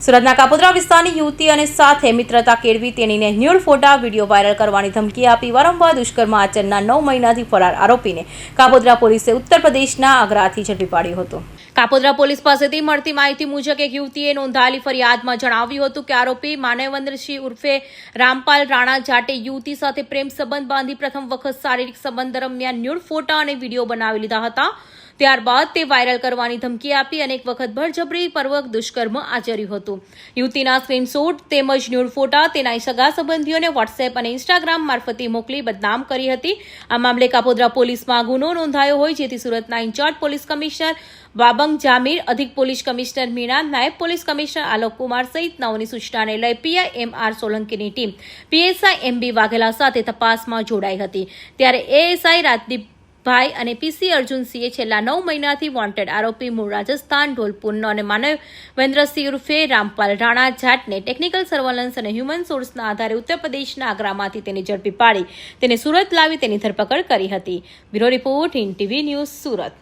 સુરતના કાપોદ્રા વિસ્તારની યુવતી અને સાથે મિત્રતા કેળવી તેણીને ન્યૂડ ફોટા વિડીયો વાયરલ કરવાની ધમકી આપી વારંવાર દુષ્કર્મ આચરનાર 9 મહિનાથી ફરાર આરોપીને કાપોદ્રા પોલીસે ઉત્તર પ્રદેશના આગ્રાથી ઝડપી પાડ્યો હતો। કાપોદ્રા પોલીસ પાસેથી મળતી માહિતી મુજબ એક યુવતીએ નોંધાયેલી ફરિયાદમાં જણાવ્યું હતું કે આરોપી માનવેન્દ્રસિંહ ઉર્ફે રામપાલ રાણા જાટે યુવતી સાથે પ્રેમ સંબંધ બાંધી પ્રથમ વખત શારીરિક સંબંધ દરમિયાન ન્યૂડ ફોટા અને વિડીયો બનાવી લીધા હતા। ત્યારબાદ તે વાયરલ કરવાની ધમકી આપી અને એક વખત બળજબરીપૂર્વક દુષ્કર્મ આચર્યું હતું। યુવતીના સ્ક્રીનશોટ તેમજ ન્યૂડ ફોટા તેના સગા સંબંધીઓને વોટ્સએપ અને ઇન્સ્ટાગ્રામ મારફતે મોકલી બદનામ કરી હતી। આ મામલે કાપોદ્રા પોલીસમાં ગુનો નોંધાયો હોય જેથી સુરતના incharge police commissioner Wabang Jamir, અધિક પોલીસ કમિશનર મીણા, નાયબ પોલીસ કમિશનર આલોક કુમાર સહિતનાઓની સૂચનાને લઈ પીઆઈ એમ.આર. સોલંકીની ટીમ પીએસઆઈ એમ.બી. વાઘેલા સાથે તપાસમાં જોડાઈ હતી। ત્યારે એએસઆઈ રાજદીપ ભાઈ અને પીસી અર્જુનસિંહે છેલ્લા 9 મહિનાથી વોન્ટેડ આરોપી મૂળ રાજસ્થાન ઢોલપુરનો અને માનવેન્દ્રસિંહ ઉર્ફે રામપાલ રાણા જાટને ટેકનિકલ સર્વેલન્સ અને હ્યુમન સોર્સના આધારે ઉત્તર પ્રદેશના આગ્રામાંથી તેને ઝડપી પાડી તેને સુરત લાવી તેની ધરપકડ કરી હતી। Bureau report, Hind TV news, Surat.